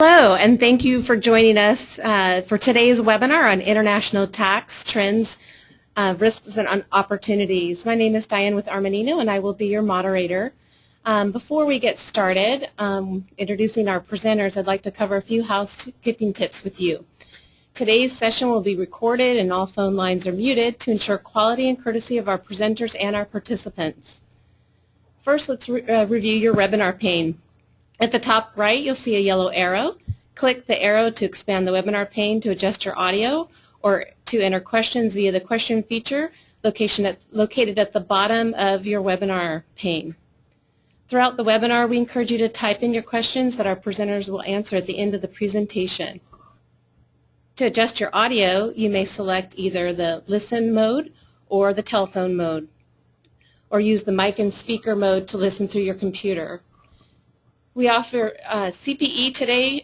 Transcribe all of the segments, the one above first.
Hello, and thank you for joining us for today's webinar on international tax trends, risks, and opportunities. My name is Diane with Armanino, and I will be your moderator. Before we get started introducing our presenters, I'd like to cover a few housekeeping tips with you. Today's session will be recorded, and all phone lines are muted to ensure quality and courtesy of our presenters and our participants. First, let's review your webinar pane. At the top right, you'll see a yellow arrow. Click the arrow to expand the webinar pane to adjust your audio or to enter questions via the question feature located at the bottom of your webinar pane. Throughout the webinar, we encourage you to type in your questions that our presenters will answer at the end of the presentation. To adjust your audio, you may select either the listen mode or the telephone mode, or use the mic and speaker mode to listen through your computer. We offer CPE today,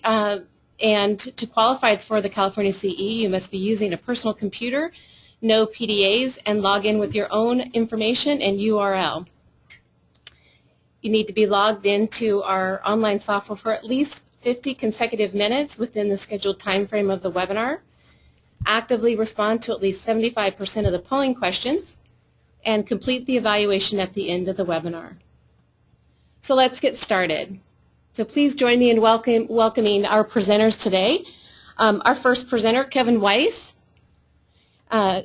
and to qualify for the California CE, you must be using a personal computer, no PDAs, and log in with your own information and URL. You need to be logged into our online software for at least 50 consecutive minutes within the scheduled time frame of the webinar. Actively respond to at least 75% of the polling questions, and complete the evaluation at the end of the webinar. So let's get started. So please join me in welcoming our presenters today. Our first presenter, Kevin Weiss. Okay.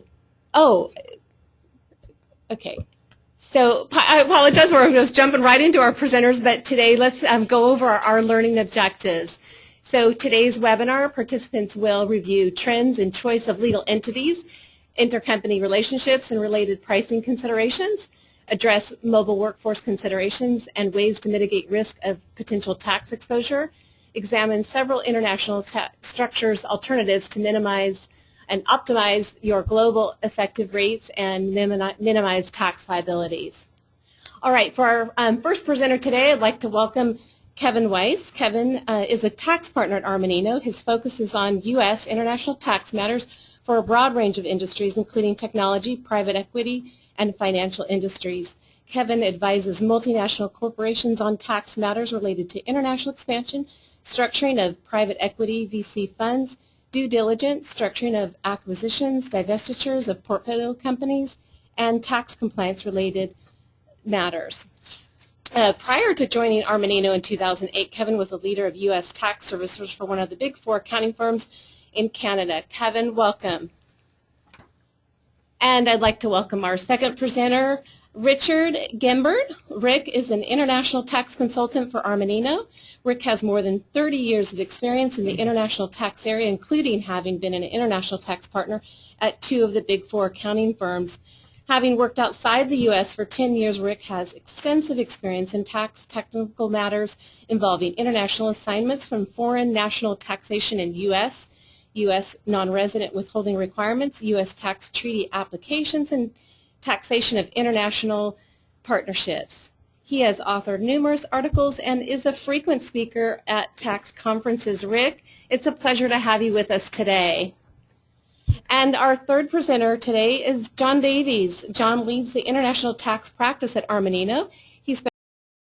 So I apologize, we're just jumping right into our presenters, but today let's go over our learning objectives. So today's webinar, participants will review trends in choice of legal entities, intercompany relationships and related pricing considerations, address mobile workforce considerations and ways to mitigate risk of potential tax exposure, examine several international tax structures alternatives to minimize and optimize your global effective rates and minimize tax liabilities. All right, for our first presenter today, I'd like to welcome Kevin Weiss. Kevin is a tax partner at Armanino. His focus is on U.S. international tax matters for a broad range of industries, including technology, private equity, and financial industries. Kevin advises multinational corporations on tax matters related to international expansion, structuring of private equity VC funds, due diligence, structuring of acquisitions, divestitures of portfolio companies, and tax compliance related matters. Prior to joining Armanino in 2008, Kevin was a leader of U.S. tax services for one of the big four accounting firms in Canada. Kevin, welcome. And I'd like to welcome our second presenter, Richard Gimbert. Rick is an international tax consultant for Armanino. Rick has more than 30 years of experience in the international tax area, including having been an international tax partner at two of the big four accounting firms. Having worked outside the U.S. for 10 years, Rick has extensive experience in tax technical matters involving international assignments from foreign national taxation in U.S. non-resident withholding requirements, U.S. tax treaty applications, and taxation of international partnerships. He has authored numerous articles and is a frequent speaker at tax conferences. Rick, it's a pleasure to have you with us today. And our third presenter today is John Davies. John leads the international tax practice at Armanino.